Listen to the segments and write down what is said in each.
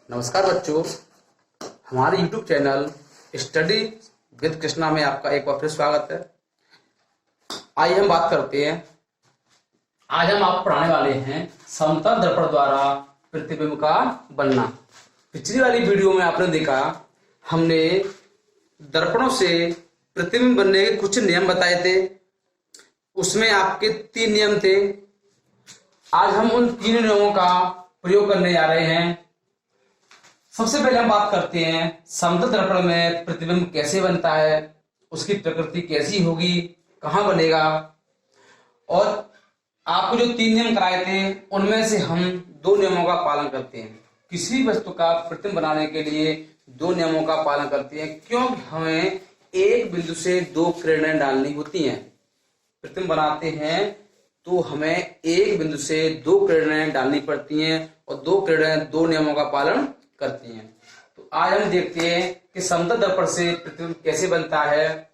नमस्कार बच्चों, हमारे YouTube channel study with Krishna में आपका एक बार फिर स्वागत है। आइए हम बात करते हैं। आज हम आपको पढ़ाने वाले हैं समतल दर्पण द्वारा प्रतिबिंब का बनना। पिछली वाली वीडियो में आपने देखा, हमने दर्पणों से प्रतिबिंब बनने के कुछ नियम बताए थे। उसमें आपके 3 नियम थे। आज हम उन 3 नियमों का प्रयोग करने जा रहे हैं। सबसे पहले हम बात करते हैं समतल दर्पण में प्रतिबिंब कैसे बनता है, उसकी प्रकृति कैसी होगी, कहां बनेगा। और आपको जो 3 नियम कराए थे उनमें से हम 2 नियमों का पालन करते हैं। किसी भी वस्तु का प्रतिबिंब बनाने के लिए 2 नियमों का पालन करते हैं, क्योंकि हमें एक बिंदु से 2 किरणें डालनी होती हैं। प्रतिबिंब बनाते हैं तो हमें एक बिंदु से 2 किरणें डालनी पड़ती हैं और 2 किरणें 2 नियमों का पालन करती हैं। तो आज हम देखते हैं कि समतल दर्पण से प्रतिबिंब कैसे बनता है।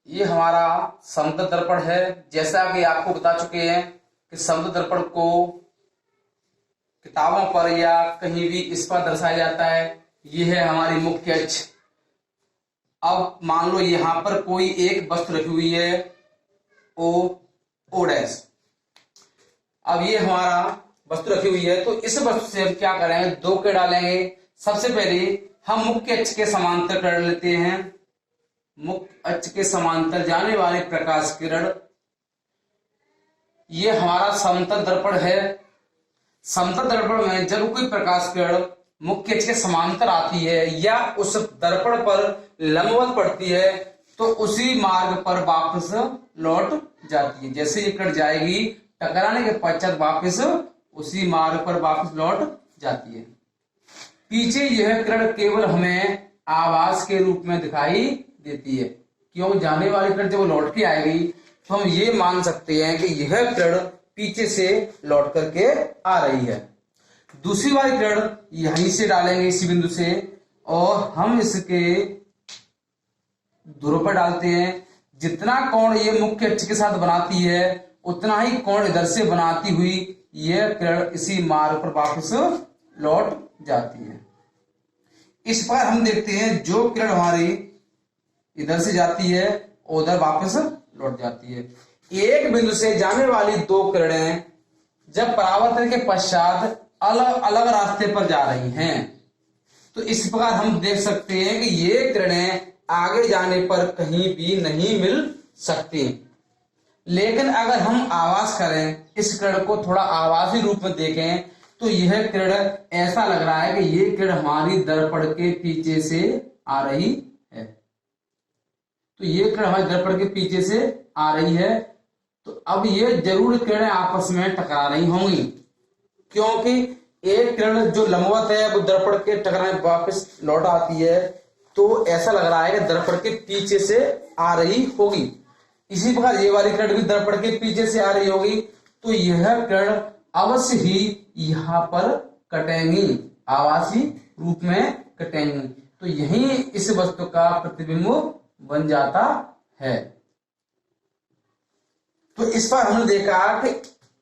ये हमारा समतल दर्पण है। जैसा कि आपको बता चुके हैं कि समतल दर्पण को किताबों पर या कहीं भी इस पर दर्शाया जाता है। ये है हमारी मुख्य अक्ष। अब मान लो यहां पर कोई एक वस्तु रखी हुई है, ओ डैश। अब ये हमारा वस्तु रखी हुई है, तो इस वस्तु से हम क्या करेंगे, 2 किरण डालेंगे। सबसे पहले हम मुख्य अक्ष के समांतर किरण लेते हैं। मुख्य अक्ष के समांतर जाने वाले प्रकाश किरण, ये हमारा समतल दर्पण है। समतल दर्पण में जब कोई प्रकाश किरण मुख्य अक्ष के समांतर आती है या उस दर्पण पर लंबवत पड़ती है, तो उसी मार्ग पर वापस लौट जाती है। जैसे ये किरण जाएगी, टकराने के पश्चात वापस उसी मार्ग पर वापस लौट जाती है। पीछे यह किरण केवल हमें आभास के रूप में दिखाई देती है, क्योंकि जाने वाली किरण जब लौट के आएगी तो हम ये मान सकते हैं कि यह किरण पीछे से लौट करके आ रही है। दूसरी वाली किरण यहीं से डालेंगे, इसी बिंदु से, और हम इसके ध्रुव पर डालते हैं। जितना कोण ये मुख्य अक्ष के साथ बनाती है, उतना ही कोण इधर से बनाती हुई यह किरण इसी मार्ग पर वापस लौट जाती है। इस पर हम देखते हैं जो किरण हमारी इधर से जाती है उधर वापस लौट जाती है। एक बिंदु से जाने वाली 2 किरणें जब परावर्तन के पश्चात अलग अलग रास्ते पर जा रही हैं, तो इस प्रकार हम देख सकते हैं कि ये किरणें आगे जाने पर कहीं भी नहीं मिल सकती। लेकिन अगर हम आभास करें, इस किरण को थोड़ा आभासी रूप में देखें, तो यह किरण ऐसा लग रहा है कि ये किरण हमारी दर्पण के पीछे से आ रही है। तो ये किरण हमारे दर्पण के पीछे से आ रही है। तो अब ये जरूर किरणें आपस में टकरा रही होंगी, क्योंकि एक किरण जो लंबवत है वो दर्पण के टकराने वापस लौट आती है। तो ऐसा लग रहा है कि दर्पण के पीछे से आ रही होगी। इसी प्रकार ये वाली किरण भी दर्पण के पीछे से आ रही होगी। तो यह किरण अवश्य ही यहां पर कटेंगी, आभासी रूप में कटेंगी। तो यही इस वस्तु का प्रतिबिंब बन जाता है। तो इस पर हमने देखा कि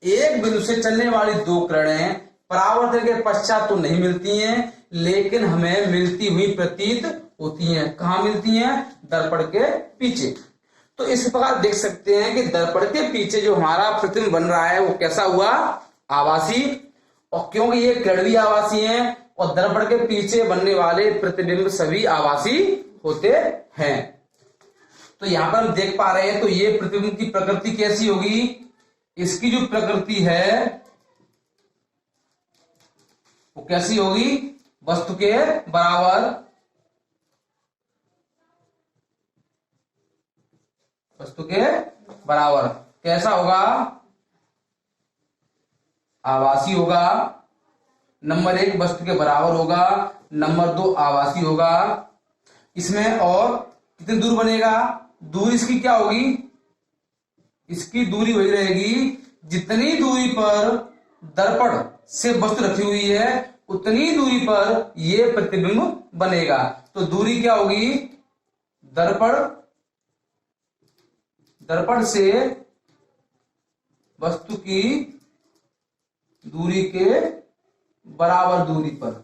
एक बिंदु से चलने वाली 2 किरणें परावर्तन के पश्चात तो नहीं मिलती हैं, लेकिन हमें मिलती हुई प्रतीत होती हैं। कहां मिलती हैं? दर्पण के पीछे। तो इस प्रकार देख सकते हैं कि दर्पण के पीछे जो हमारा प्रतिबिंब बन रहा है वो कैसा हुआ? आभासी। और क्योंकि ये किरण भी आभासी हैं और दर्पण के पीछे बनने वाले प्रतिबिंब सभी आभासी होते हैं। तो यहां पर हम देख पा रहे हैं, तो ये प्रतिबिंब की प्रकृति कैसी होगी? इसकी जो प्रकृति है वो कैसी होगी? वस्तु के बराबर, वस्तु के बराबर। कैसा होगा? आभासी होगा। नंबर 1 वस्तु के बराबर होगा, नंबर 2 आभासी होगा। इसमें और कितनी दूर बनेगा? दूरी इसकी क्या होगी? इसकी दूरी वही रहेगी, जितनी दूरी पर दर्पण से वस्तु रखी हुई है उतनी दूरी पर यह प्रतिबिंब बनेगा। तो दूरी क्या होगी? दर्पण से वस्तु की दूरी के बराबर दूरी पर,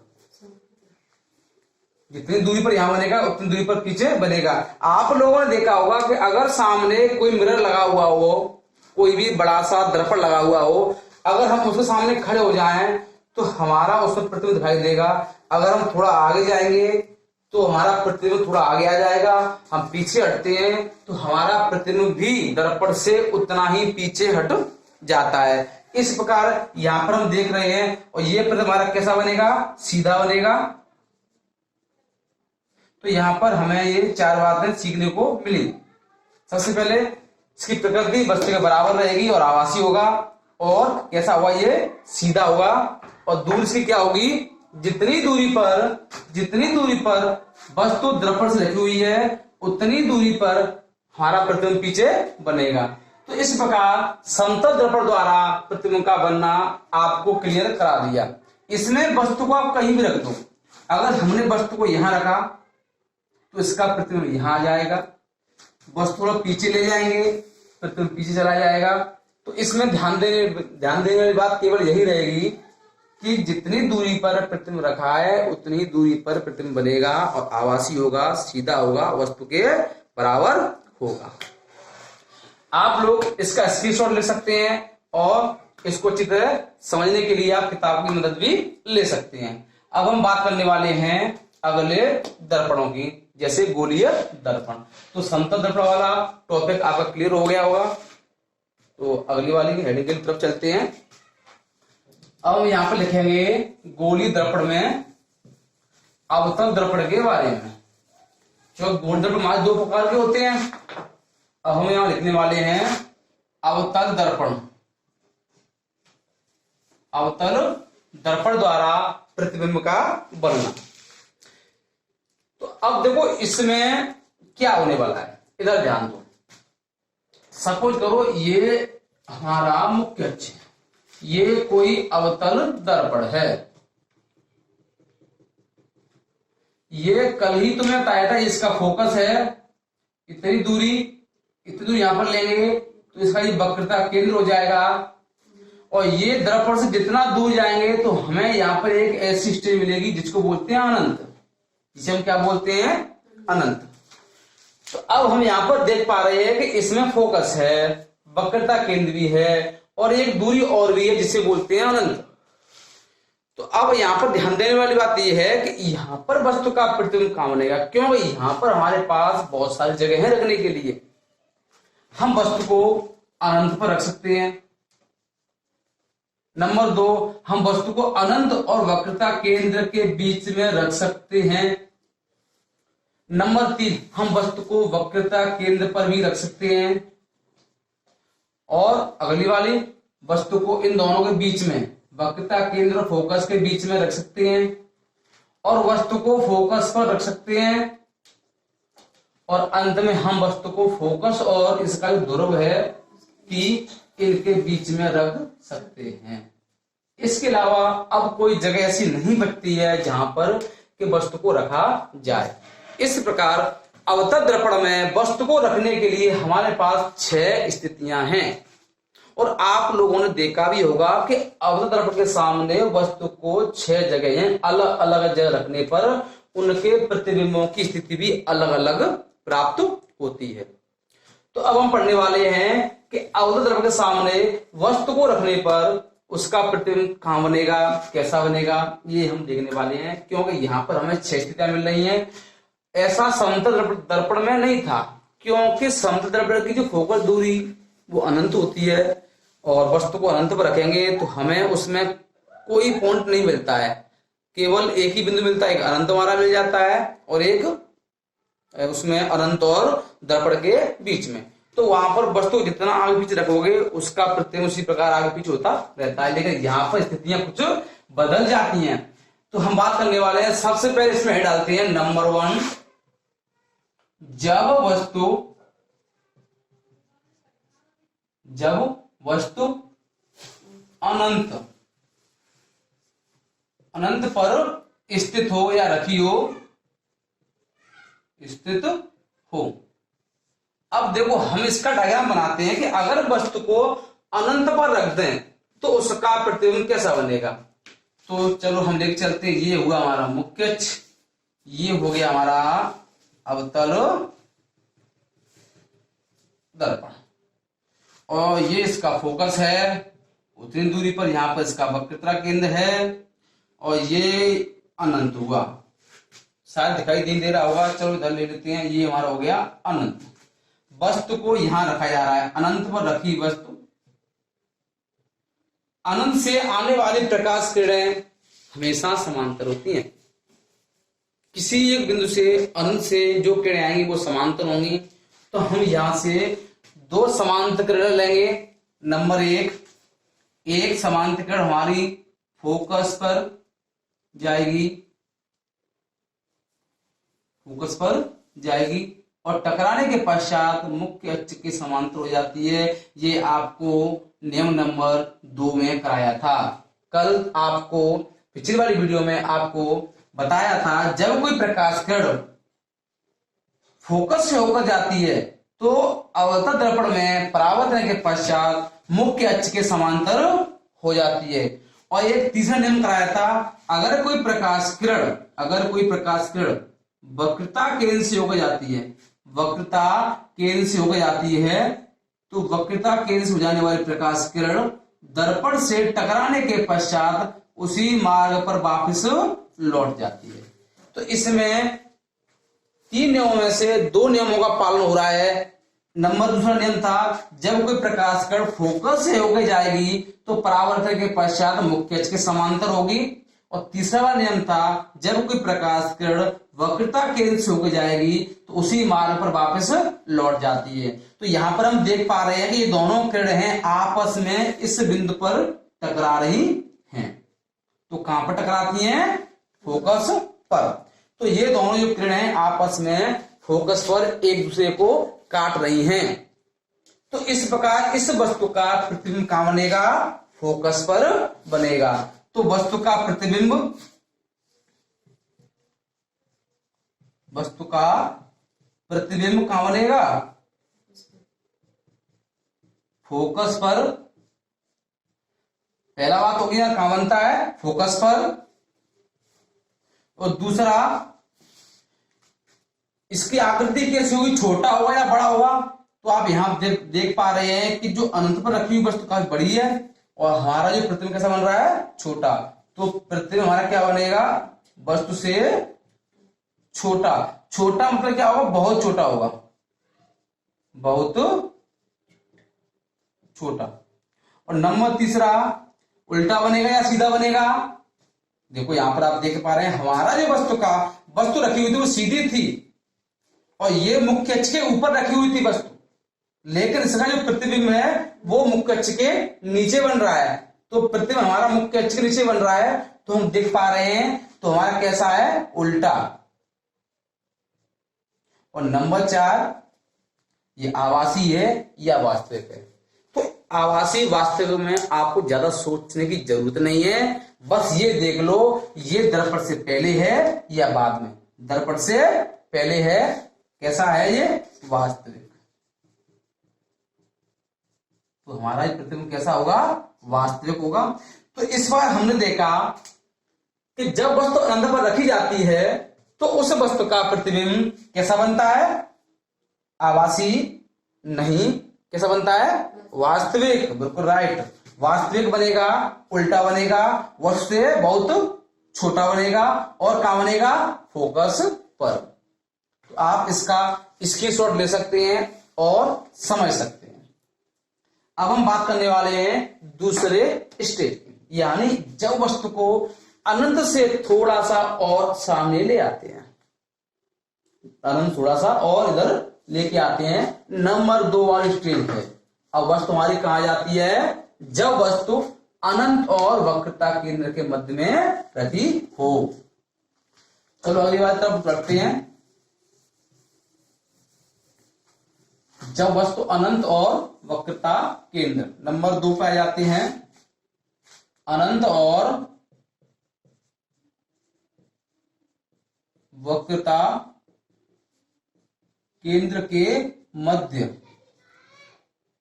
जितनी दूरी पर यहां बनेगा उतनी दूरी पर पीछे बनेगा। आप लोगों ने देखा होगा कि अगर सामने कोई मिरर लगा हुआ हो, कोई भी बड़ा सा दर्पण लगा हुआ हो, अगर हम उसके सामने खड़े हो जाएं तो हमारा उसमें प्रतिबिंब दिखाई देगा। अगर हम थोड़ा आगे जाएंगे तो हमारा प्रतिबिंब थोड़ा आगे आ जाएगा, हम पीछे हटते हैं तो हमारा प्रतिबिंब भी दर्पण से उतना ही पीछे हट जाता है। इस प्रकार यहां पर हम देख रहे हैं, और ये प्रतिबिंब हमारा कैसा बनेगा, सीधा बनेगा। तो यहां पर हमें ये 4 बातें सीखने को मिली। सबसे पहले इसकी प्रकृति वस्तु के बराबर रहेगी और आभासी होगा, और कैसा होगा, ये सीधा होगा। और दूरी इसकी क्या होगी, जितनी दूरी पर वस्तु दर्पण से रखी हुई है उतनी दूरी पर हमारा प्रतिबिंब पीछे बनेगा। तो इस प्रकार समतल दर्पण द्वारा प्रतिबिंब का बनना आपको क्लियर करा दिया। इसमें वस्तु को आप कहीं भी रख दो, अगर हमने वस्तु को यहां रखा तो इसका प्रतिबिंब यहां आ जाएगा, वस्तु को पीछे ले जाएंगे प्रतिबिंब पीछे चला जाएगा। तो इसमें ध्यान देने वाली बात केवल यही रहेगी कि जितनी दूरी पर प्रतिबिंब रखा है उतनी दूरी पर प्रतिबिंब बनेगा और आभासी होगा, सीधा होगा, वस्तु के बराबर होगा। आप लोग इसका स्क्रीनशॉट ले सकते हैं और इसको अच्छी तरह समझने के लिए आप किताब की मदद भी ले सकते हैं। अब हम बात करने वाले हैं अगले दर्पणों की, जैसे गोलीय दर्पण। तो समतल दर्पण वाला टॉपिक आपका क्लियर हो गया होगा। तो अगली वाली हेडिंग की तरफ चलते हैं। अब हम यहां पर लिखेंगे गोलीय दर्पण में अवतल दर्पण के बारे में। जो गोल दर्पण हमारे 2 प्रकार के होते हैं, अब हम यहां लिखने वाले हैं अवतल दर्पण। अवतल दर्पण द्वारा प्रतिबिंब का बनना। तो अब देखो इसमें क्या होने वाला है, इधर ध्यान दो। सपोज करो ये हमारा मुख्य अक्ष है, ये कोई अवतल दर्पण है। ये कल ही तुम्हें बताया था, इसका फोकस है इतनी दूरी यहां पर लेंगे तो इसका ये वक्रता केंद्र हो जाएगा। और ये दर्पण से जितना दूर जाएंगे तो हमें यहां पर एक ऐसी स्टेज मिलेगी जिसको बोलते हैं अनंत, जिसे हम क्या बोलते हैं, अनंत। तो अब हम यहां पर देख पा रहे हैं कि इसमें फोकस है, वक्रता केंद्र भी है और एक दूरी और भी है जिसे बोलते हैं अनंत। तो अब यहां पर ध्यान देने वाली बात यह है कि यहां पर वस्तु का प्रतिबिंब कहां बनेगा, क्योंकि यहां पर हमारे पास बहुत सारी जगह है रखने के लिए। हम वस्तु को अनंत पर रख सकते हैं। नंबर 2, हम वस्तु को अनंत और वक्रता केंद्र के बीच में रख सकते हैं। नंबर 3, हम वस्तु को वक्रता केंद्र पर भी रख सकते हैं। और अगली वाली, वस्तु को इन दोनों के बीच में, वक्रता केंद्र और फोकस के बीच में रख सकते हैं। और वस्तु को फोकस पर रख सकते हैं। और अंत में हम वस्तु को फोकस और इसका जो ध्रुव है कि इनके बीच में रख सकते हैं। इसके अलावा अब कोई जगह ऐसी नहीं बचती है जहां पर कि वस्तु को रखा जाए। इस प्रकार अवतल दर्पण में वस्तु को रखने के लिए हमारे पास 6 स्थितियां हैं। और आप लोगों ने देखा भी होगा कि अवतल दर्पण के सामने वस्तु को 6 जगह अलग अलग जगह रखने पर उनके प्रतिबिंबों की स्थिति भी अलग अलग प्राप्त होती है। तो अब हम पढ़ने वाले हैं कि अवतल दर्पण के सामने वस्तु को रखने पर उसका प्रतिबिंब कहां बनेगा, कैसा बनेगा, ये हम देखने वाले हैं। क्योंकि यहां पर हमें 6 स्थितियां मिल रही हैं। ऐसा समतल दर्पण में नहीं था, क्योंकि समतल दर्पण की जो फोकस दूरी वो अनंत होती है और वस्तु को अनंत पर रखेंगे तो हमें उसमें कोई पॉइंट नहीं मिलता है, केवल एक ही बिंदु मिलता है। एक अनंत हमारा मिल जाता है और एक उसमें अनंत और दर्पण के बीच में। तो वहां पर वस्तु जितना आगे पीछे रखोगे उसका प्रतिबिंब उसी प्रकार आगे पीछे होता रहता है। लेकिन यहाँ पर स्थितियां कुछ बदल जाती हैं। तो हम बात करने वाले हैं, सबसे पहले इसमें हेड डालते हैं नंबर 1, जब वस्तु अनंत पर स्थित हो या रखी हो, स्थित हो। अब देखो हम इसका डायग्राम बनाते हैं कि अगर वस्तु को अनंत पर रख दें तो उसका प्रतिबिंब कैसा बनेगा। तो चलो हम लेके चलते हैं। ये हुआ हमारा मुख्य अक्ष, ये हो गया हमारा अवतल दर्पण, और ये इसका फोकस है उतनी दूरी पर, यहां पर इसका वक्रता केंद्र है, और ये अनंत हुआ, शायद दिखाई नहीं दे रहा होगा, चलो इधर ले लेते हैं। ये हमारा हो गया अनंत। वस्तु को यहां रखा जा रहा है, अनंत पर रखी वस्तु। अनंत से आने वाली प्रकाश किरणें हमेशा समांतर होती हैं। किसी एक बिंदु से अनंत से जो किरणें आएंगी वो समांतर होंगी। तो हम यहां से दो समांतर किरणें लेंगे। नंबर एक समांतर किरण हमारी फोकस पर जाएगी, फोकस पर जाएगी और टकराने के पश्चात मुख्य अक्ष के समांतर हो जाती है। ये आपको नियम नंबर 2 में कराया था। कल आपको पिछली वाली वीडियो में आपको बताया था, जब कोई प्रकाश किरण फोकस से होकर जाती है तो अवतल दर्पण में परावर्तन के पश्चात मुख्य अक्ष के समांतर हो जाती है। और एक तीसरा नियम कराया था, अगर कोई प्रकाश किरण वक्रता केंद्र से होकर जाती है, वक्रता केंद्र से होकर जाती है, तो वक्रता केंद्र से हो जाने वाली प्रकाश किरण दर्पण से टकराने के पश्चात उसी मार्ग पर वापस लौट जाती है। तो इसमें 3 नियमों में से 2 नियमों का पालन हो रहा है। दूसरा नियम था, जब कोई प्रकाश किरण फोकस से होकर जाएगी तो परावर्तन के पश्चात मुख्य अक्ष के समांतर होगी। और तीसरा वाला नियम था, जब कोई प्रकाश किरण वक्रता केंद्र से होकर जाएगी तो उसी मार्ग पर वापस लौट जाती है। तो यहां पर हम देख पा रहे हैं कि ये दोनों किरणें हैं आपस में इस बिंदु पर टकरा रही हैं। तो कहां पर टकराती हैं? फोकस पर। तो ये दोनों जो किरणें आपस में फोकस पर एक दूसरे को काट रही हैं। तो इस प्रकार इस वस्तु का प्रतिबिंब कहां बनेगा? फोकस पर बनेगा। तो वस्तु का प्रतिबिंब कहां बनेगा? फोकस पर। पहला बात हो गया कहां बनता है? फोकस पर। और दूसरा, इसकी आकृति कैसी होगी? छोटा होगा या बड़ा होगा? तो आप यहां देख पा रहे हैं कि जो अनंत पर रखी हुई वस्तु काफी बड़ी है और हमारा जो प्रतिबिंब कैसा बन रहा है? छोटा। तो प्रतिबिंब हमारा क्या बनेगा? वस्तु से छोटा। छोटा मतलब क्या होगा? बहुत छोटा होगा, बहुत छोटा। और नंबर तीसरा, उल्टा बनेगा या सीधा बनेगा? देखो यहां पर आप देख पा रहे हैं, हमारा जो वस्तु रखी हुई थी वो सीधी थी और ये मुख्य अक्ष के ऊपर रखी हुई थी वस्तु, लेकिन इसका जो प्रतिबिंब है वो मुख्य अक्ष के नीचे बन रहा है। तो प्रतिबिंब हमारा मुख्य अक्ष के नीचे बन रहा है, तो हम देख पा रहे हैं तो हमारा कैसा है? उल्टा। और नंबर 4, ये आभासी है या वास्तविक है? तो आभासी वास्तविक में आपको ज्यादा सोचने की जरूरत नहीं है, बस ये देख लो ये दर्पण से पहले है या बाद में। दर्पण से पहले है, कैसा है ये? वास्तविक। तो हमारा प्रतिबिंब कैसा होगा? वास्तविक होगा। तो इस बार हमने देखा कि जब वस्तु अनंत पर रखी जाती है तो उस वस्तु का प्रतिबिंब कैसा बनता है? आभासी नहीं, कैसा बनता है? वास्तविक। बिल्कुल राइट, वास्तविक बनेगा, उल्टा बनेगा, वस्तु से बहुत छोटा बनेगा और कहां बनेगा? फोकस पर। तो आप इसका स्क्रीनशॉट ले सकते हैं और समझ सकते हैं। अब हम बात करने वाले हैं दूसरे स्टेज की, यानी जब वस्तु को अनंत से थोड़ा सा और सामने ले आते हैं, अनंत थोड़ा सा और इधर लेके आते हैं, नंबर 2 वाली स्टेज है। अब वस्तु हमारी कहां जाती है? जब वस्तु अनंत और वक्रता केंद्र के मध्य में रखी हो। चलो अगली बात तरफ बढ़ते हैं। जब वस्तु अनंत और वक्रता केंद्र, नंबर 2 पे आ जाते हैं। अनंत और वक्रता केंद्र के मध्य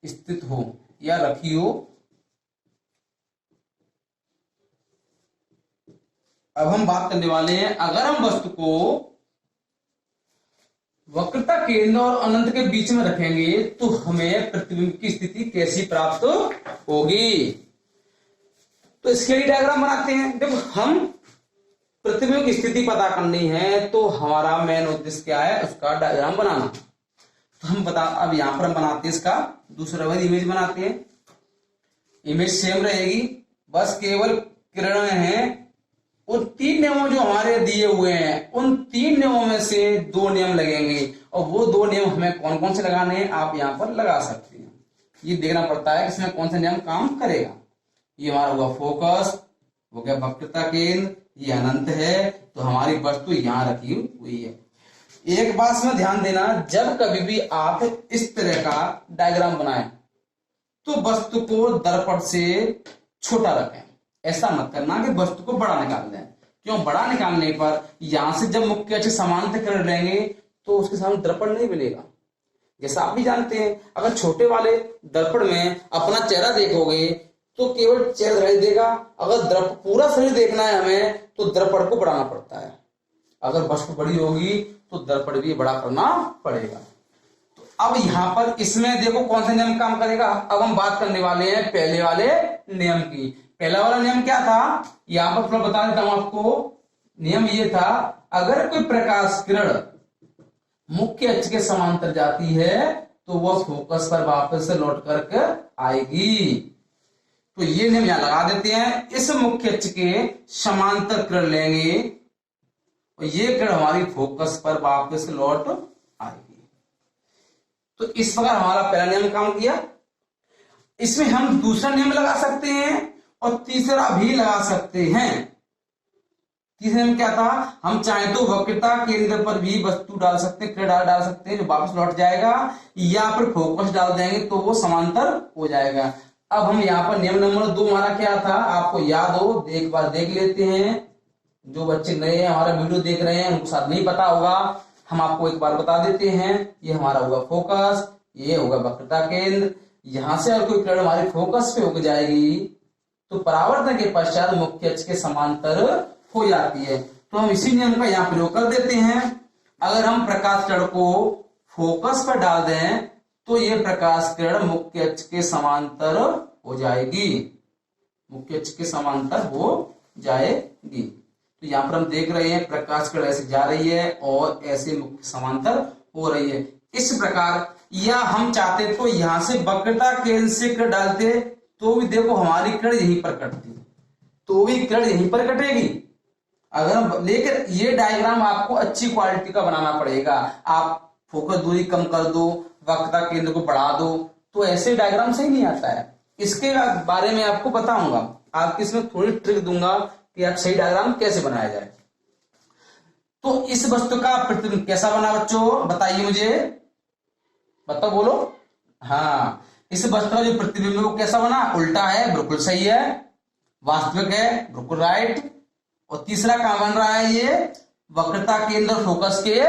स्थित हो या रखी हो, अब हम बात करने वाले हैं, अगर हम वस्तु को वक्रता केंद्र और अनंत के बीच में रखेंगे तो हमें प्रतिबिंब की स्थिति कैसी प्राप्त होगी। तो इसके लिए डायग्राम बनाते हैं। देखो, हम प्रतिबिंब की स्थिति पता करनी है तो हमारा मेन उद्देश्य क्या है, उसका डायग्राम बनाना। तो हम अब यहां पर हम बनाते हैं इसका दूसरा वाली इमेज बनाते हैं। इमेज सेम रहेगी, बस केवल किरणें हैं। उन 3 नियमों जो हमारे दिए हुए हैं, उन 3 नियमों में से 2 नियम लगेंगे, और वो 2 नियम हमें कौन कौन से लगाने हैं आप यहां पर लगा सकते हैं। ये देखना पड़ता है कि इसमें कौन सा नियम काम करेगा। ये हमारा हुआ फोकस, हो गया वक्रता केंद्र, ये अनंत है, तो हमारी वस्तु यहां रखी हुई है। एक बात में ध्यान देना, जब कभी भी आप इस तरह का डायग्राम बनाएं तो वस्तु को दर्पण से छोटा रखें। ऐसा मत करना कि वस्तु को बड़ा निकाल दें। क्यों? बड़ा निकालने पर यहां से जब मुख्य अक्ष समांतर किरण लेंगे तो उसके सामने दर्पण नहीं मिलेगा। जैसा आप भी जानते हैं, अगर छोटे वाले दर्पण में अपना चेहरा देखोगे तो केवल चेहरा दिखाई देगा। अगर पूरा शरीर देखना है हमें तो दर्पण को बढ़ाना पड़ता है। अगर वस्तु बड़ी होगी तो दर्पण भी बड़ा करना पड़ेगा। तो अब यहां पर इसमें देखो कौन सा नियम काम करेगा। अब हम बात करने वाले हैं पहले वाले नियम की। पहला वाला नियम क्या था, यहां पर बता देता हूं आपको। नियम ये था, अगर कोई प्रकाश किरण मुख्य अक्ष के समांतर जाती है तो वह फोकस पर वापस से लौट करके आएगी। तो ये नियम यहां लगा देते हैं। इस मुख्य अक्ष के समांतर किरण लेंगे और ये किरण हमारी फोकस पर वापस लौट आएगी। तो इस प्रकार हमारा पहला नियम काम किया। इसमें हम दूसरा नियम लगा सकते हैं और तीसरा भी लगा सकते हैं। तीसरा नियम क्या था, हम चाहे तो वक्रता केंद्र पर भी वस्तु डाल सकते हैं, किरण डाल सकते हैं जो वापस लौट जाएगा, या फिर फोकस डाल देंगे तो वो समांतर हो जाएगा। अब हम यहाँ पर नियम नंबर 2 हमारा क्या था, आपको याद हो, एक बार देख लेते हैं। जो बच्चे नए हैं हमारा वीडियो देख रहे हैं उनको शायद नहीं पता होगा, हम आपको एक बार बता देते हैं। ये हमारा होगा फोकस, ये होगा वक्रता केंद्र। यहां से अगर कोई किरण हमारी फोकस पे हो जाएगी तो परावर्तन के पश्चात मुख्य अक्ष के समांतर हो जाती है। तो हम इसी नियम का यहाँ प्रयोग कर देते हैं। अगर हम प्रकाश किरण को फोकस पर डाल दें तो ये प्रकाश किरण मुख्य अक्ष के समांतर हो जाएगी, मुख्य अक्ष के समांतर हो जाएगी। तो यहाँ पर हम देख रहे हैं प्रकाश किरण ऐसे जा रही है और ऐसे मुख्य समांतर हो रही है। इस प्रकार, या हम चाहते तो यहां से वक्रता केंद्र से किरण डालते तो भी देखो हमारी किरण यहीं पर कटती, तो भी किरण यहीं पर कटेगी। अगर हम, लेकिन ये डायग्राम आपको अच्छी क्वालिटी का बनाना पड़ेगा। आप फोकस दूरी कम कर दो, वक्रता केंद्र को बढ़ा दो, तो ऐसे डायग्राम सही नहीं आता है। इसके बारे में आपको बताऊंगा, आपको इसमें थोड़ी ट्रिक दूंगा कि आप सही डायग्राम कैसे बनाया जाए। तो इस वस्तु का प्रतिबिंब कैसा बना बच्चों, बताइए मुझे, बताओ, बोलो। हाँ, इस वस्तु का जो प्रतिबिंब है वो कैसा बना, उल्टा है, बिल्कुल सही है। वास्तविक है, बिल्कुल राइट। और तीसरा कहां बन रहा है, ये वक्रता केंद्र और फोकस के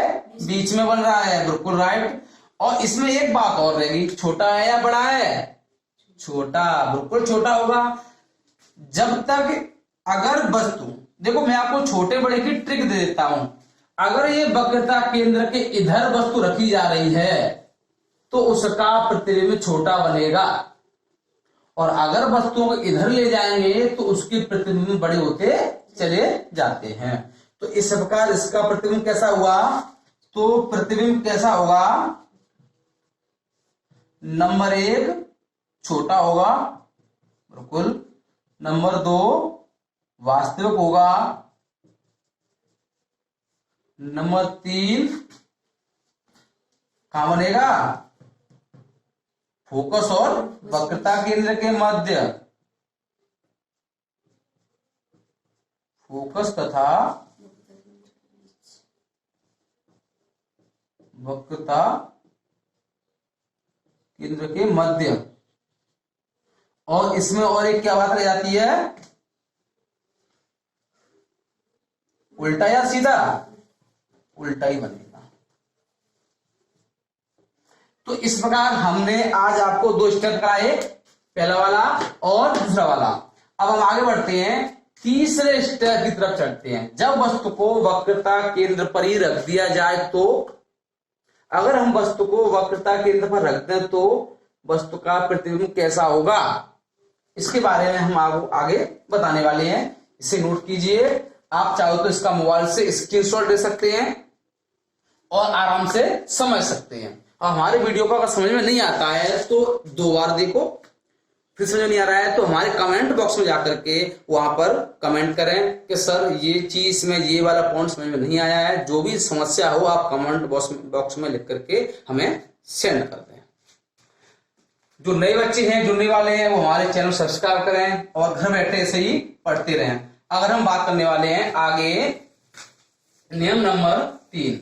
बीच में बन रहा है, बिल्कुल राइट। और इसमें एक बात और रहेगी, छोटा है या बड़ा है, छोटा, बिल्कुल छोटा होगा। जब तक अगर वस्तु, देखो मैं आपको छोटे बड़े की ट्रिक दे देता हूं। अगर ये वक्रता केंद्र के इधर वस्तु रखी जा रही है तो उसका प्रतिबिंब छोटा बनेगा, और अगर वस्तुओं को इधर ले जाएंगे तो उसके प्रतिबिंब बड़े होते चले जाते हैं। तो इस प्रकार इसका प्रतिबिंब कैसा हुआ, तो प्रतिबिंब कैसा होगा, नंबर 1 छोटा होगा, बिल्कुल। नंबर 2 वास्तविक होगा। नंबर 3 कहां बनेगा, फोकस और वक्रता केंद्र के मध्य, फोकस तथा वक्रता केंद्र के मध्य। और इसमें और एक क्या बात रह जाती है, उल्टा या सीधा, उल्टा ही बनेगा। तो इस प्रकार हमने आज आपको 2 स्टेप कराए, पहला वाला और दूसरा वाला। अब हम आगे बढ़ते हैं तीसरे स्टेप की तरफ चलते हैं। जब वस्तु को वक्रता केंद्र पर ही रख दिया जाए तो, अगर हम वस्तु को वक्रता केंद्र पर रख दें तो वस्तु का प्रतिबिंब कैसा होगा, इसके बारे में हम आपको आगे बताने वाले हैं। इसे नोट कीजिए। आप चाहो तो इसका मोबाइल से स्क्रीनशॉट ले सकते हैं और आराम से समझ सकते हैं। और हमारे वीडियो को अगर समझ में नहीं आता है तो 2 बार देखो, फिर समझ नहीं आ रहा है तो हमारे कमेंट बॉक्स में जाकर के वहां पर कमेंट करें कि सर ये चीज में ये वाला पॉइंट समझ में नहीं आया है। जो भी समस्या हो आप कमेंट बॉक्स में लिख करके हमें सेंड कर दें। जो नए बच्चे हैं, जुड़ने वाले हैं, वो हमारे चैनल सब्सक्राइब करें और घर बैठे ऐसे ही पढ़ते रहें। अगर हम बात करने वाले हैं आगे नियम नंबर 3।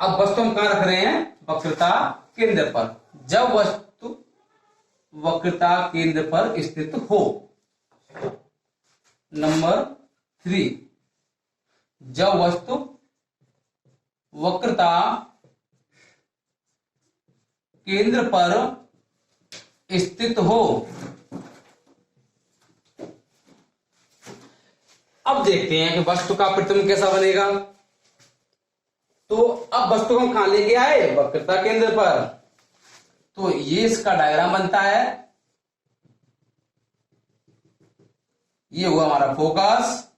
अब वस्तु हम कहां रख रहे हैं, वक्रता केंद्र पर। जब वस्तु वक्रता केंद्र पर स्थित हो। नंबर 3, जब वस्तु वक्रता केंद्र पर स्थित हो। अब देखते हैं कि वस्तु का प्रतिबिंब कैसा बनेगा। तो अब वस्तु को हम कहां लेके आए, वक्रता केंद्र पर। तो ये इसका डायग्राम बनता है। ये हुआ हमारा फोकस,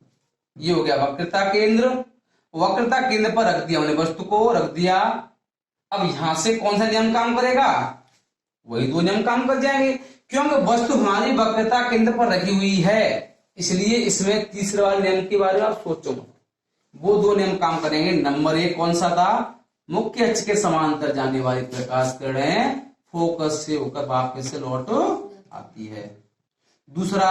ये हो गया वक्रता केंद्र। वक्रता केंद्र पर रख दिया हमने, वस्तु को रख दिया। अब यहां से कौन सा नियम काम करेगा, वही 2 नियम काम कर जाएंगे, क्योंकि वस्तु हमारी वक्रता केंद्र पर रखी हुई है। इसलिए इसमें तीसरे वाले नियम के बारे में आप सोचो मत। वो 2 नियम काम करेंगे। नंबर 1 कौन सा था, मुख्य अक्ष के समांतर जाने वाली प्रकाश किरणें फोकस से होकर वापस से लौट आती है। दूसरा,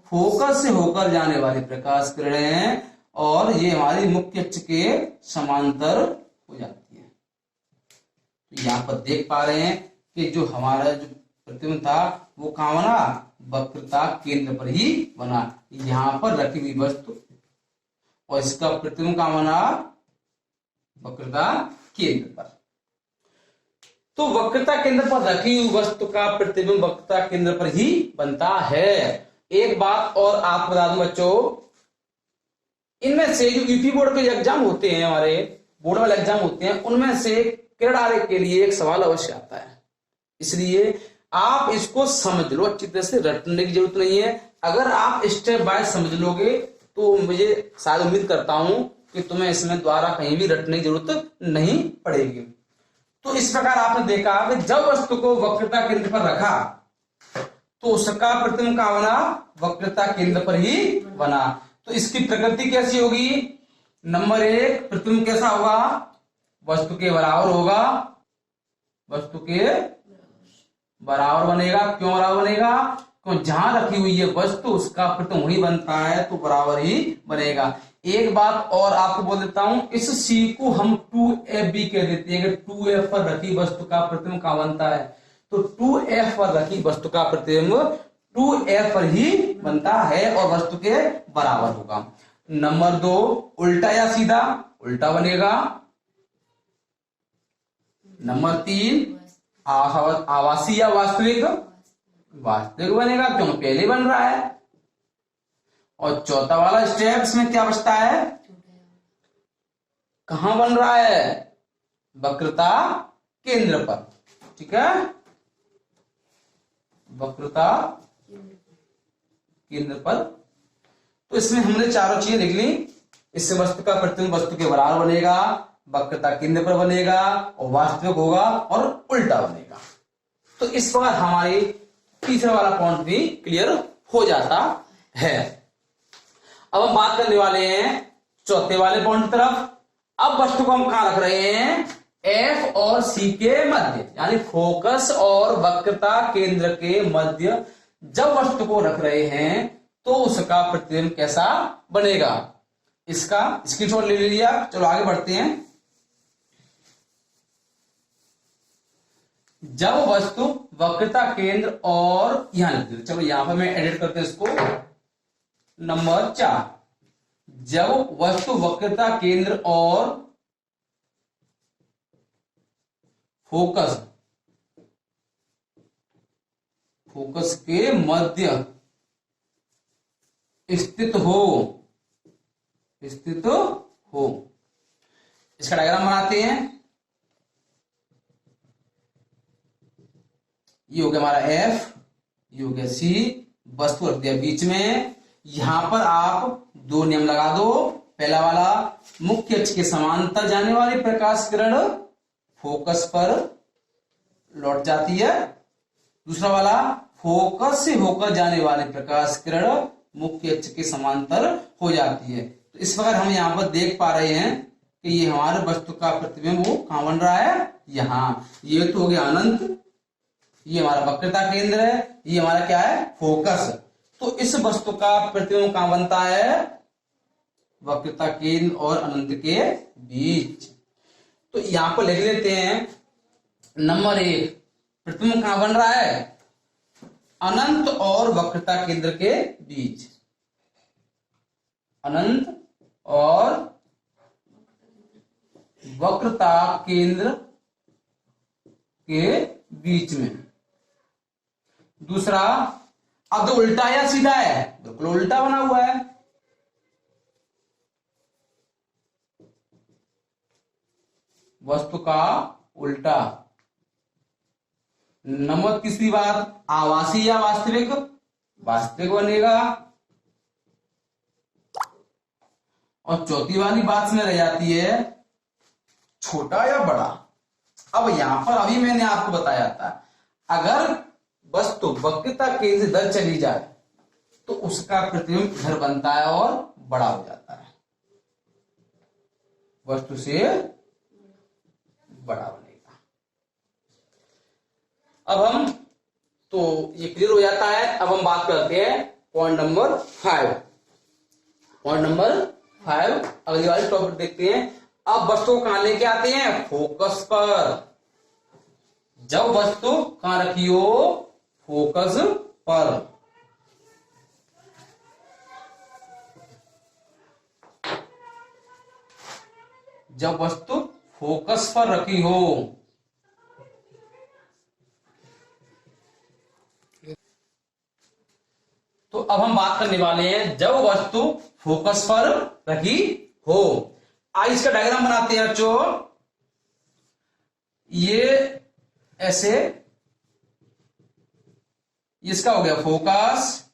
फोकस से होकर जाने वाली प्रकाश किरणें और ये हमारी मुख्य अक्ष के समांतर हो जाती है। तो यहां पर देख पा रहे हैं कि जो हमारा जो प्रतिबिंब था वो कहां बना, वक्रता केंद्र पर ही बना। यहां पर रखी हुई वस्तु और इसका प्रतिबिंब कहां बना, वक्रता केंद्र पर। तो वक्रता केंद्र पर रखी हुई वस्तु का प्रतिबिंब वक्रता केंद्र पर ही बनता है। एक बात और आपको बता दूं बच्चों, इनमें से जो यूपी बोर्ड के एग्जाम होते हैं, हमारे बोर्ड वाले एग्जाम होते हैं, उनमें से किरण आरेख के लिए एक सवाल अवश्य आता है। इसलिए आप इसको समझ लो, अच्छी तरह से रटने की जरूरत नहीं है। अगर आप स्टेप बाय समझ लोगे तो मुझे शायद उम्मीद करता हूं कि तुम्हें इसमें द्वारा कहीं भी रटने की जरूरत नहीं पड़ेगी। तो इस प्रकार आपने देखा कि जब वस्तु को वक्रता केंद्र पर रखा तो उसका प्रतिबिंब कहां बना, वक्रता केंद्र पर ही बना। तो इसकी प्रकृति कैसी होगी, नंबर 1 प्रतिबिंब कैसा होगा, वस्तु के बराबर होगा, वस्तु के बराबर बनेगा। क्यों बराबर बनेगा, क्यों जहां रखी हुई है वस्तु उसका प्रतिबिंब वही बनता है, तो बराबर ही बनेगा। एक बात और आपको बोल देता हूं, इस C को हम 2F भी कह देते हैं कि 2F पर रखी वस्तु का प्रतिबिंब कहां बनता है, तो 2F पर रखी वस्तु का प्रतिबिंब 2F पर ही बनता है और वस्तु के बराबर होगा। नंबर 2, उल्टा या सीधा, उल्टा बनेगा। नंबर 3, आभासी या वास्तविक, वास्तविक बनेगा, क्यों पहले बन रहा है। और चौथा वाला स्टेप में क्या बचता है, कहां बन रहा है, वक्रता केंद्र पर। ठीक है, वक्रता केंद्र पर। तो इसमें हमने चारों चीजें लिख ली। इससे वस्तु का प्रतिबिंब वस्तु के बराबर बनेगा, वक्रता केंद्र पर बनेगा और वास्तविक होगा और उल्टा बनेगा। तो इस प्रकार हमारी तीसरा वाला पॉइंट भी क्लियर हो जाता है। अब हम बात करने वाले हैं चौथे वाले पॉइंट की तरफ। अब वस्तु को हम कहां रख रहे हैं, F और C के मध्य, यानी फोकस और वक्रता केंद्र के मध्य जब वस्तु को रख रहे हैं तो उसका प्रतिबिंब कैसा बनेगा। इसका स्क्रीनशॉट ले लिया। चलो आगे बढ़ते हैं। जब वस्तु वक्रता केंद्र और यहां लिख दो, चलो यहां पर मैं एडिट करते हैं इसको। नंबर 4, जब वस्तु वक्रता केंद्र और फोकस के मध्य स्थित हो, स्थित हो। इसका डायग्राम बनाते हैं। ये हो गया हमारा एफ, ये हो गया सी, वस्तु रख दिया बीच में। यहां पर आप दो नियम लगा दो। पहला वाला, मुख्य अक्ष के समांतर जाने वाली प्रकाश किरण फोकस पर लौट जाती है। दूसरा वाला, फोकस से होकर जाने वाली प्रकाश किरण मुख्य अक्ष के समांतर हो जाती है। तो इस प्रकार हम यहाँ पर देख पा रहे हैं कि ये हमारे वस्तु का प्रतिबिंब वो कहां बन रहा है, यहां। ये तो हो गया अनंत, ये हमारा वक्रता केंद्र है, ये हमारा क्या है, फोकस। तो इस वस्तु का प्रतिबिंब कहां बनता है, वक्रता केंद्र और अनंत के बीच। तो यहां पर लिख लेते हैं नंबर 1, प्रतिबिंब कहां बन रहा है, अनंत और वक्रता केंद्र के बीच। अनंत और वक्रता केंद्र के बीच में। दूसरा, अब तो उल्टा या सीधा है, बिल्कुल उल्टा बना हुआ है। वस्तु का उल्टा। नंबर तीसरी बात, आभासी या वास्तविक, वास्तविक बनेगा। और चौथी वाली बात में रह जाती है छोटा या बड़ा। अब यहां पर अभी मैंने आपको बताया था, अगर वस्तु वक्रता केंद्र से इधर चली जाए तो उसका प्रतिबिंब इधर बनता है और बड़ा हो जाता है, वस्तु से बड़ा बनेगा। अब हम, तो ये क्लियर हो जाता है। अब हम बात करते हैं पॉइंट नंबर 5। पॉइंट नंबर 5, अगली वाली टॉपिक देखते हैं। अब वस्तु को कहां लेके आते हैं, फोकस पर। जब वस्तु कहां रखी हो, फोकस पर। जब वस्तु फोकस पर रखी हो, तो अब हम बात करने वाले हैं जब वस्तु फोकस पर रखी हो। आइए इसका डायग्राम बनाते हैं बच्चों। ये ऐसे, इसका हो गया फोकस,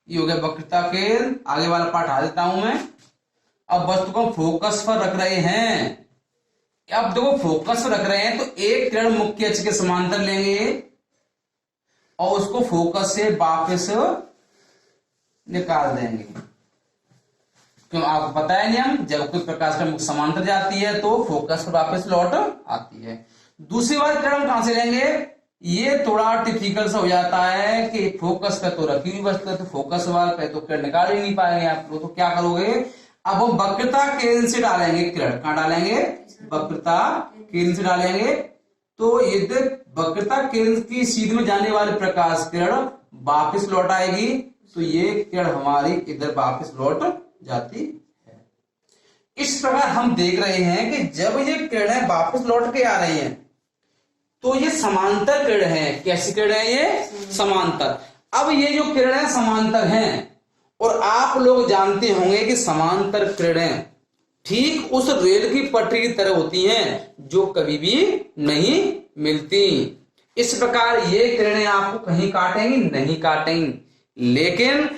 ये हो गया वक्रता केंद्र। आगे वाला पार्ट हटा देता हूं मैं। अब वस्तु को फोकस पर रख रहे हैं। अब देखो फोकस पर रख रहे हैं तो एक किरण मुख्य अक्ष के समांतर लेंगे और उसको फोकस से वापस निकाल देंगे। क्यों, आपको पता है नियम, जब कोई प्रकाश का मुख्य समांतर जाती है तो फोकस पर वापस लौट आती है। दूसरी बार किरण कहां से लेंगे, ये थोड़ा टिपिकल सा हो जाता है कि फोकस पे तो रखी हुई वस्तु है, तो फोकस वाल पे तो किरण निकाल ही नहीं पाएंगे आप लोग। तो क्या करोगे, अब हम वक्रता केंद्र से डालेंगे किरण। कहां डालेंगे, वक्रता केंद्र से डालेंगे। तो यदि वक्रता केंद्र की सीध में जाने वाली प्रकाश किरण वापस लौट आएगी तो ये किरण हमारी इधर वापस लौट जाती है। इस प्रकार हम देख रहे हैं कि जब ये किरणें वापस लौट के आ रही हैं तो ये समांतर किरण है। कैसी किरण है ये, समांतर। अब ये जो किरणें समांतर हैं, और आप लोग जानते होंगे कि समांतर किरणें ठीक उस रेल की पटरी की तरह होती हैं जो कभी भी नहीं मिलती। इस प्रकार ये किरणें आपको कहीं काटेंगी नहीं काटेंगी। लेकिन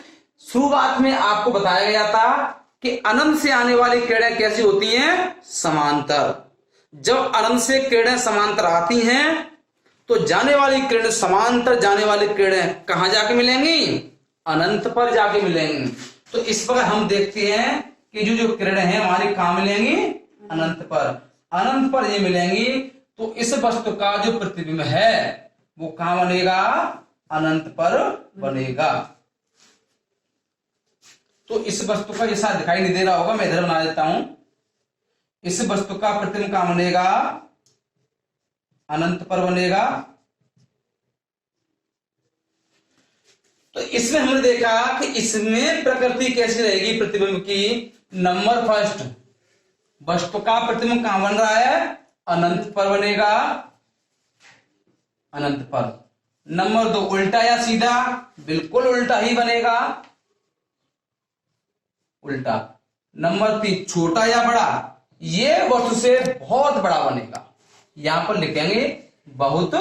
शुरुआत में आपको बताया गया था कि अनंत से आने वाली किरणें कैसी होती हैं, समांतर। जब अनंत से किरणें समांतर आती हैं तो जाने वाली किरणें, समांतर जाने वाली किरणें कहां जाके मिलेंगी, अनंत पर जाके मिलेंगी। तो इस प्रकार हम देखते हैं कि जो किरणें हैं हमारी कहां मिलेंगी, अनंत पर। अनंत पर ये मिलेंगी तो इस वस्तु का जो प्रतिबिंब है वो कहां बनेगा, अनंत पर बनेगा। तो इस वस्तु का जैसा दिखाई नहीं दे रहा होगा, मैं इधर बना देता हूं। इस वस्तु का प्रतिबिंब कहां बनेगा, अनंत पर बनेगा। तो इसमें हमने देखा कि इसमें प्रकृति कैसी रहेगी प्रतिबिंब की। नंबर फर्स्ट, वस्तु का प्रतिबिंब कहां बन रहा है, अनंत पर बनेगा, अनंत पर। नंबर 2, उल्टा या सीधा, बिल्कुल उल्टा ही बनेगा। उल्टा। नंबर 3 छोटा या बड़ा, ये वस्तु से बहुत बड़ा बनेगा, यहां पर लिखेंगे बहुत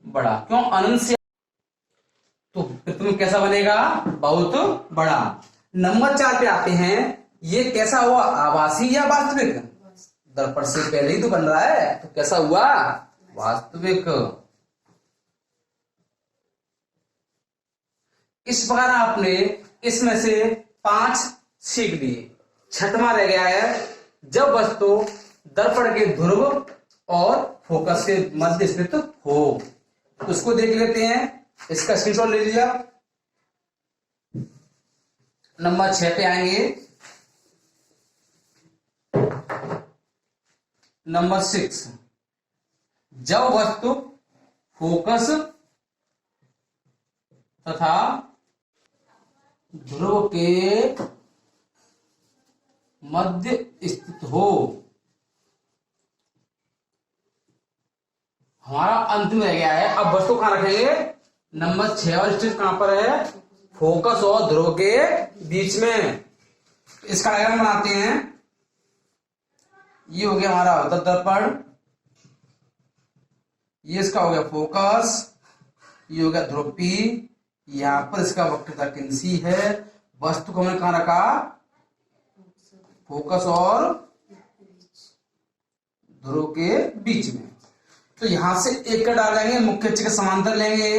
बड़ा, क्यों अनंत से, तो प्रतिबिंब कैसा बनेगा, बहुत बड़ा। नंबर 4 पे आते हैं, ये कैसा हुआ, आभासी या वास्तविक, दर्पण से पहले ही तो बन रहा है, तो कैसा हुआ, वास्तविक। इस प्रकार आपने इसमें से 5 सीख लिए। छठवां रह गया है, जब वस्तु दर्पण के ध्रुव और फोकस के मध्य स्थित हो, उसको देख लेते हैं। इसका स्क्रीनशॉट ले लिया। नंबर 6 पे आएंगे। नंबर 6, जब वस्तु फोकस तथा ध्रुव के मध्य स्थित हो। हमारा अंतिम रह गया है, अब वस्तु कहां रखेंगे, नंबर 6 और स्थित कहां पर है, फोकस और ध्रुव के बीच में। इसका डायग्राम बनाते हैं। ये हो गया हमारा अवतल दर्पण, ये इसका हो गया फोकस, ये हो गया ध्रुव P, यहां पर इसका वक्रता केंद्र C है। वस्तु को हमने कहां रखा, फोकस और ध्रुव के बीच में। तो यहां से एक का डालेंगे, मुख्य अक्ष के समांतर लेंगे।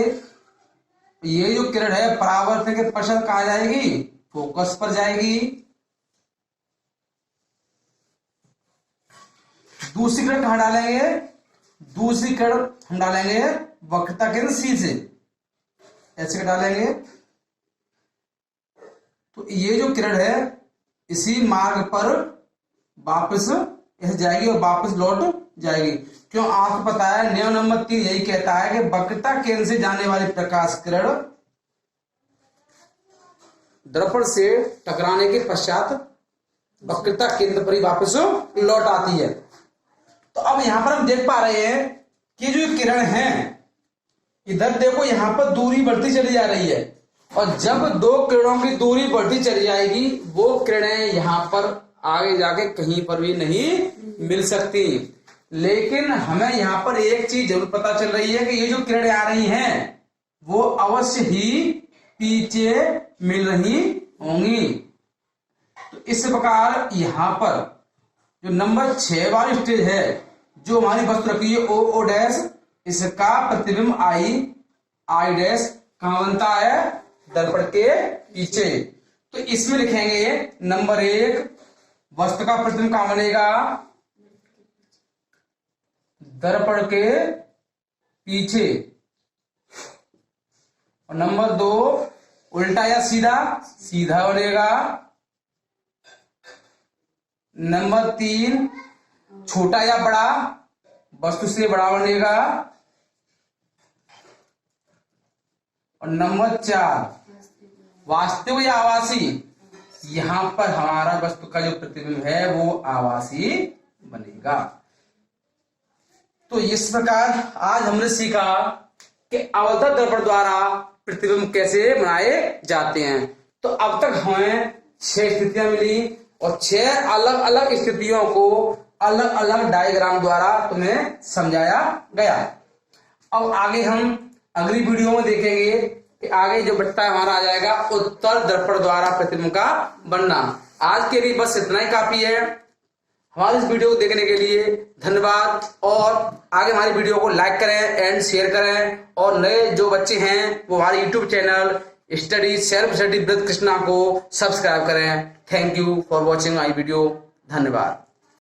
ये जो किरण है परावर्तन के पश्चात कहां जाएगी, फोकस पर जाएगी। दूसरी किरण कहां डालेंगे, दूसरी किरण हम डालेंगे वक्रता केंद्र C से, ऐसे डालेंगे। तो ये जो किरण है इसी मार्ग पर वापस ऐसे जाएगी और वापस लौट जाएगी। क्यों, आपको पता है नियम नंबर 3 यही कहता है कि वक्रता केंद्र से जाने वाली प्रकाश किरण दर्पण से टकराने के पश्चात वक्रता केंद्र पर ही वापस लौट आती है। तो अब यहां पर हम देख पा रहे हैं कि जो किरण है, इधर देखो यहां पर दूरी बढ़ती चली जा रही है, और जब दो किरणों की दूरी बढ़ती चली जाएगी, वो किरणें यहां पर आगे जाके कहीं पर भी नहीं मिल सकती। लेकिन हमें यहां पर एक चीज जरूर पता चल रही है कि ये जो किरणें आ रही हैं वो अवश्य ही पीछे मिल रही होंगी। तो इस प्रकार यहां पर जो नंबर 6 वाली स्टेज है, जो हमारी वस्तु रखी है ओ डैश, इसका प्रतिबिंब आई डैश कहां बनता है, दर्पण के पीछे। तो इसमें लिखेंगे नंबर 1, वस्तु का प्रतिबिंब कहां बनेगा, दर्पण के पीछे। और नंबर 2, उल्टा या सीधा, सीधा बनेगा। नंबर 3, छोटा या बड़ा, वस्तु से बड़ा बनेगा। और नंबर 4, वास्तविक या आभासी, यहां पर हमारा वस्तु का जो प्रतिबिंब है वो आभासी बनेगा। तो इस प्रकार आज हमने सीखा कि अवतल दर्पण द्वारा प्रतिबिंब कैसे बनाए जाते हैं। तो अब तक हमें 6 स्थितियां मिली और 6 अलग अलग स्थितियों को अलग अलग डायग्राम द्वारा तुम्हें समझाया गया। अब आगे हम अगली वीडियो में देखेंगे कि आगे जो बचता है हमारा आ जाएगा उत्तल दर्पण द्वारा प्रतिबिंब का बनना। आज के लिए बस इतना ही काफी है। हमारी इस वीडियो को देखने के लिए धन्यवाद, और आगे हमारी वीडियो को लाइक करें एंड शेयर करें, और नए जो बच्चे हैं वो हमारे YouTube channel study self study with Krishna को सब्सक्राइब करें। Thank you for watching my video. धन्यवाद।